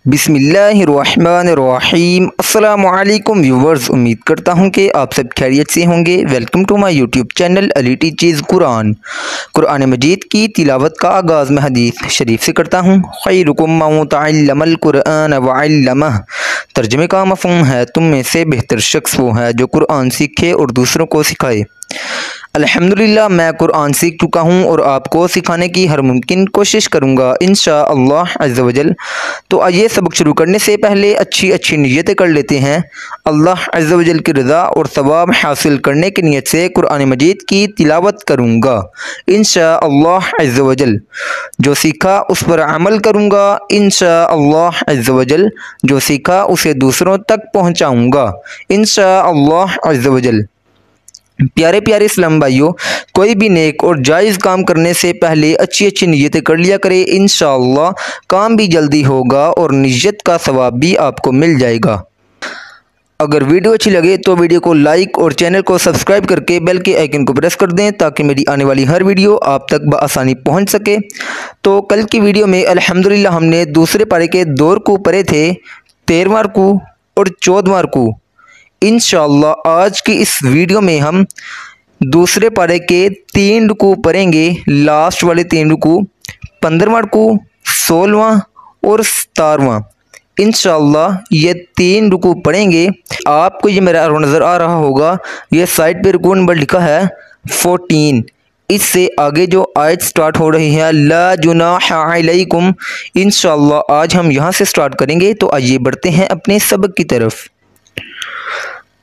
बिस्मिल्लाहिर्रहमानिर्रहीम। अस्सलामुअलैकुम व्यूवर्स, उम्मीद करता हूँ कि आप सब खैरियत से होंगे। Welcome to my YouTube channel Ali teachers Quran. Quran मजीद की तिलावत का आगाज़ में हदीस शरीफ से करता हूँ। खैरुकुम मन तअल्लमल कुरान व अल्लमह। तर्जुमे का मफ़हूम है, तुम में से बेहतर शख्स वो है जो कुरान सीखे और दूसरों को सिखाए। अल्हम्दुलिल्लाह, मैं कुरान सीख चुका हूँ और आपको सिखाने की हर मुमकिन कोशिश करूँगा इंशाअल्लाह अज़्ज़ वजल। तो आइए सबक शुरू करने से पहले अच्छी नीयतें कर लेते हैं। अल्लाह अज़्ज़ वजल की रज़ा और सवाब हासिल करने की नीयत से कुरान मजीद की तिलावत करूँगा इंशाअल्लाह अज़्ज़ वजल। जो सीखा उस पर अमल करूँगा इंशाअल्लाह अज़्ज़ वजल। जो सीखा उसे दूसरों तक पहुँचाऊँगा इंशाअल्लाह अज़्ज़ वजल। प्यारे प्यारे इस्लाम भाइयों, कोई भी नेक और जायज़ काम करने से पहले अच्छी नीयतें कर लिया करें। इंशाअल्लाह काम भी जल्दी होगा और नियत का सवाब भी आपको मिल जाएगा। अगर वीडियो अच्छी लगे तो वीडियो को लाइक और चैनल को सब्सक्राइब करके बेल के आइकन को प्रेस कर दें ताकि मेरी आने वाली हर वीडियो आप तक बआसानी पहुंच सके। तो कल की वीडियो में अल्हम्दुलिल्लाह हमने दूसरे पारे के 2 रुकू पढ़े थे, 13वां रुकू और 14वां रुकू। इंशाअल्लाह आज की इस वीडियो में हम दूसरे पारे के 3 रुकू पढ़ेंगे, लास्ट वाले 3 रुकू, 15वां रुकू, 16वां और 17वां। इंशाअल्लाह ये 3 रुकू पढ़ेंगे। आपको ये मेरा नज़र आ रहा होगा, ये साइड पे रुकू नंबर लिखा है 14। इससे आगे जो आयत स्टार्ट हो रही है ला जुनाह अलैकुम, इंशाअल्लाह आज हम यहाँ से स्टार्ट करेंगे। तो आइए बढ़ते हैं अपने सबक की तरफ।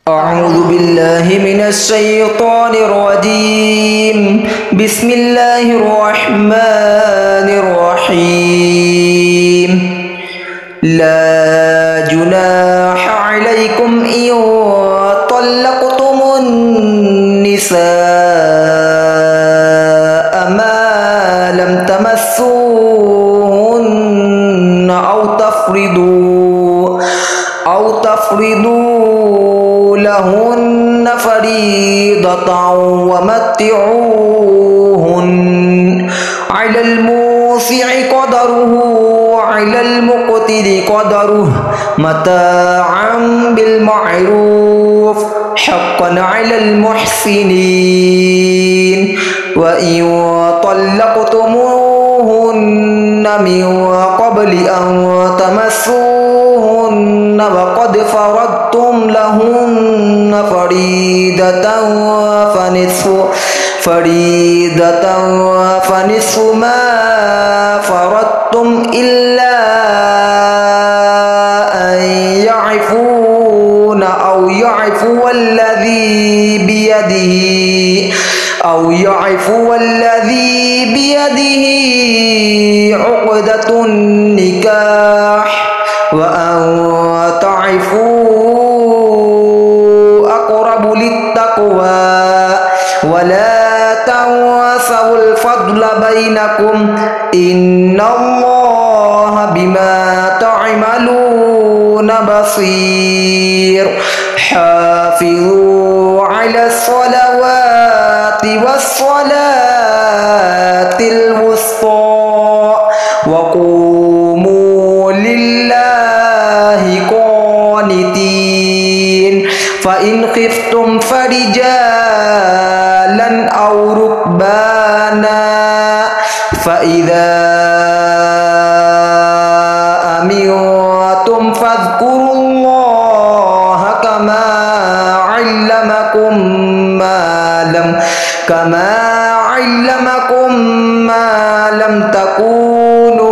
अऊज़ु बिल्लाहि मिनश शैतानिर रजीम। बिस्मिल्लाहिर रहमानिर रहीम। ला जुनाह अलैकुम इन तल्लक़तुमुन निसा मा लम तमस्सूहुन औ तफ़रिदू लहुन्न फ़रीदतन व मत्तिऊहुन अलल मूसिइ क़दरुहु व अलल मुक़तिरि क़दरुहु मताअन बिल मअरूफ़ हक़्क़न अलल मुहसिनीन। व इन तल्लक़तुमूहुन्न मिन क़ब्लि अन तमस्सूहुन्न व क़द फ़रज़्तुम लहुन्न फ़रीदतन मा फ़रज़्तुम इल्ला अन यअफ़ून औ यअफ़ुवल्लज़ी बियदिही उक़दतुन निकाह व अन तअफ़ू अक़रबु लित्तक़वा वला तंसवुल फ़द्ल बैनकुम इन्नल्लाह बिमा तअमलून बसीर। हाफ़िज़ू अलस्सलावाति वस्सलातिल वुस्ता व क़ूमू लिल्लाहि क़ानितीन। फ़इन ख़िफ़्तुम फ़रिजालन औ रुकबाना फ़इज़ा अमिनतुम फ़ज़्कुरुल्लाह कमा अल्लमकुम मा लम तकूनू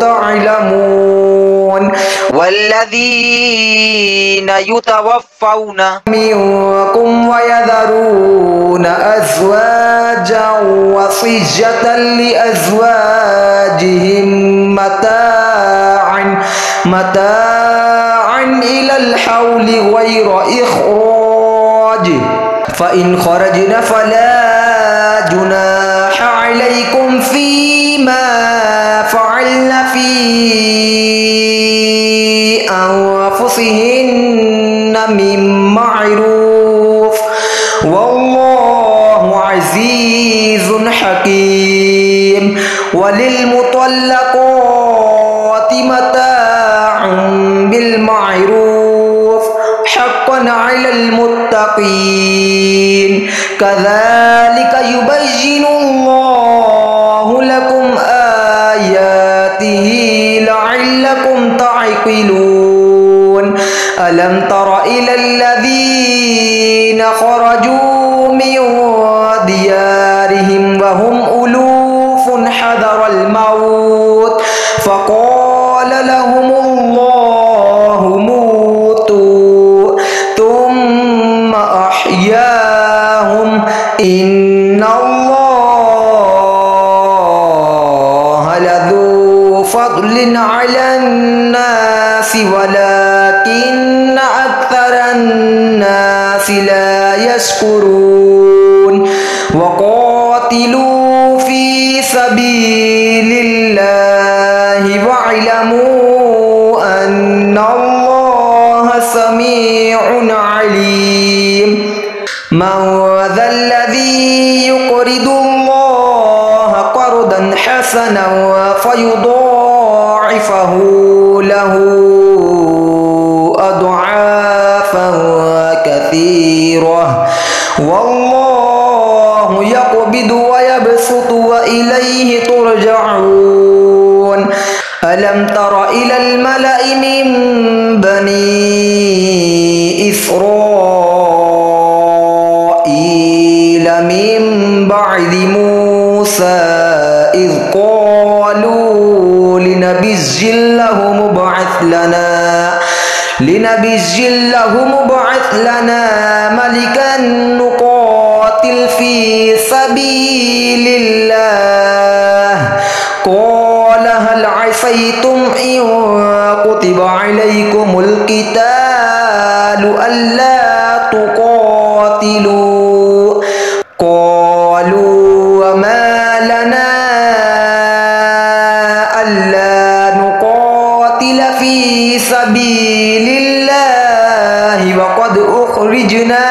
तअलमून। वल्लज़ीन युतवफ़्फ़ौना मिनकुम वयज़रूना अज़वाजन वसिय्यतन लिअज़वाजिहिम मताअन इलल हौलि गैर इख़राज। फ़इन ख़रजन फ़ला जुनाह अलैकुम फ़ीमा फ़अल्न फ़ी अनफ़ुसिहिन्न मिन मअरूफ़ वल्लाहु عزيز حكيم وللمطلقات متاع بالمعروف حقا على المتقين كذلك يبين الله لكم آياته لعلكم تعقلون ألم تر إلى الذين خرجوا من ديارهم وهم ألوف حذر الموت فقال لهم الله موتوا ثم أحياهم إن الله لذو فضل على الناس ولكن أكثر الناس لا يشكرون وقاتلوا في سبيل الله واعلموا أن الله سميع عليم من ذا الذي يقرض الله قرضا حسنا فيضاعفه له أضعافا كثيرة والله يقبض ويبسط وإليه ترجعون ألم تر إلى الملأ من بني إسرائيل من بعد موسى إذ قالوا لنبي له مبعث لنا ملكا نقاتل في سبيل الله قال هل عسيتم إن كتب عليكم القتال ألا تقاتلوا قالوا وما لنا ألا نقاتل في سبيل الله وقد أخرجنا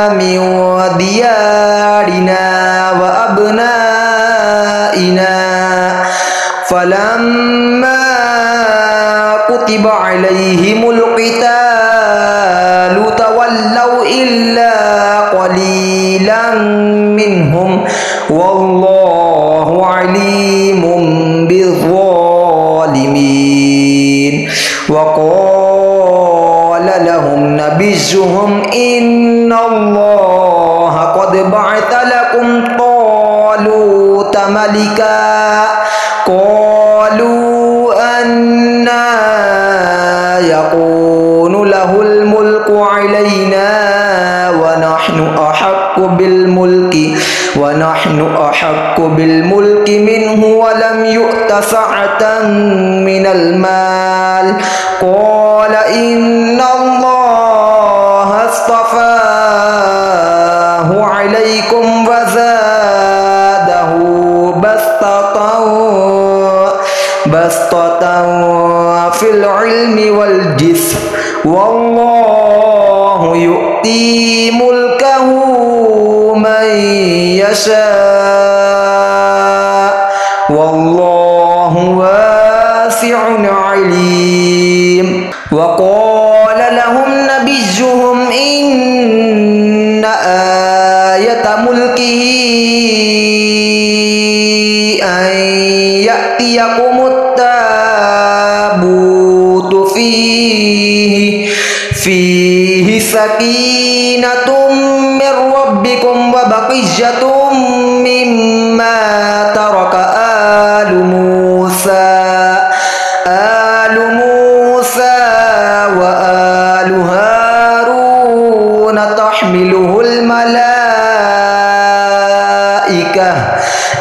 من ديارنا وأبنائنا فلما كتب عليهم القتال تولوا إلا قليلا منهم والله عليم بالظالمين وقال لهم نبيهم إن الله قد بعث لكم طالوت ملكا قالوا أنى يكون له الملك علينا ونحن أحق بالملك منه ولم يؤت سعة من المال قال إن الله اصطفاه عليكم وزاده بسطة في العلم والجسم والله يؤتي ملكه من يشاء والله واسع عليم وقال لهم نبيهم إن آية ملكه أن يأتيكم التابوت فيه سكينة من ربكم وبقية مما ترك آل موسى وآل هارون تحمله الملائكة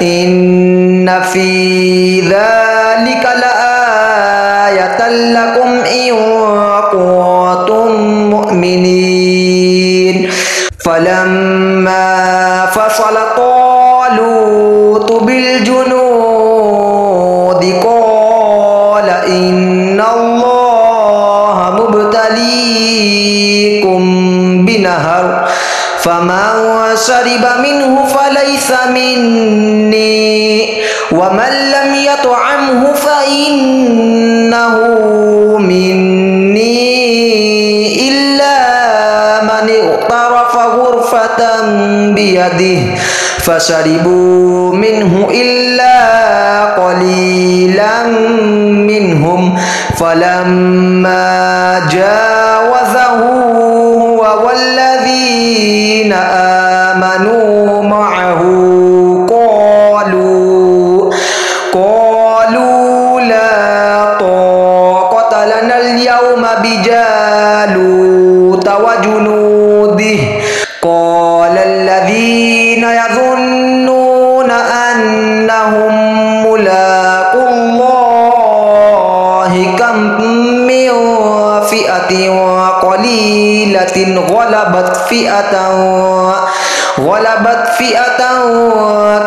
إن في ذلك لآية لكم إن كنتم مؤمنين فلما فصل طالوت بالجنود قال إن الله مبتليكم بنهر فمن शरिब मिन्हु फलैसा मिन्नी वमन लम यतअमहु फइन्नहु मिन्नी इल्ला मन इग़तरफ गुरफतन बियदिहि फशरिबू मिन्हु इल्ला क़लीलन मिन्हुम फलम्मा जावज़हु हुवा वल्लज़ीना आमनू मअहु क़ालू ला ताक़त लना अल-यौम बिजालूत वजुनूदिहि क़ाल अल्लज़ीना यज़ुन्नूना अन्नहुम मुलाक़ुल्लाहि कम मिन फ़िअतिन क़लीलतिन ग़लबत फ़िअतन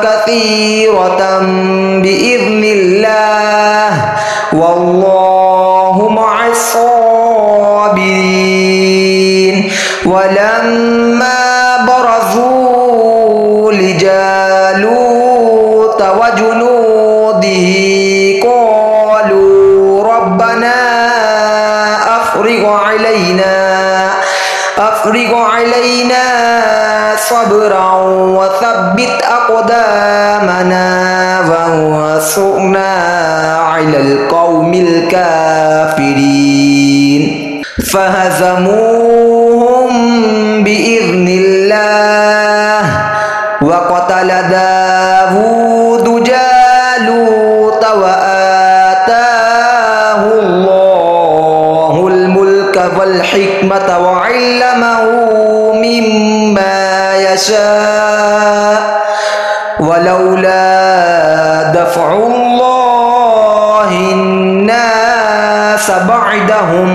कसीरतन बिइज़्निल्लाह वल्लाहु मअस-साबिरीन वलम्मा बरज़ू लिजालूत वजुनूदिहि क़ालू रब्बना अफ़्रिग़ अलैना सब्रन वथब्बित अक़दामना वंसुरना अलल क़ौमिल काफ़िरीन फहज़मूहुम बिइज़्निल्लाह वक़तल दावूद जालूत वआताहुल्लाहुल मुल्क वल हिकमत वअल्लमहु मिम्मा यशा वलौला दफ़उल्लाहि अन्नास बअदहुम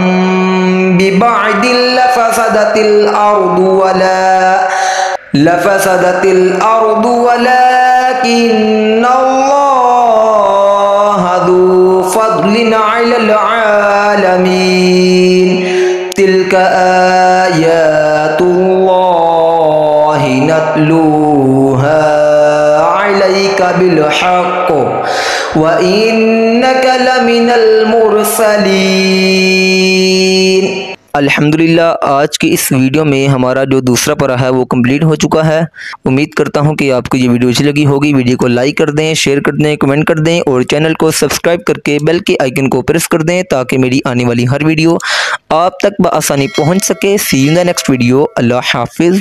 बिबअदिन लफ़सदतिल अर्दु वलाकिन्नल्लाह ज़ू फ़ज़लिन अलल आलमीन तिल्क आयातुल्लाहि नत्लूहा अलैका बिलहक़्क़ व इन्नका लमिनल मुरसलीन। अल्हम्दुलिल्लाह, आज की इस वीडियो में हमारा जो दूसरा पारा है वो कंप्लीट हो चुका है। उम्मीद करता हूँ कि आपको ये वीडियो अच्छी लगी होगी। वीडियो को लाइक कर दें, शेयर कर दें, कमेंट कर दें और चैनल को सब्सक्राइब करके बेल के आइकन को प्रेस कर दें ताकि मेरी आने वाली हर वीडियो आप तक बआसानी पहुँच सके। See you in the next video. Allah हाफिज़।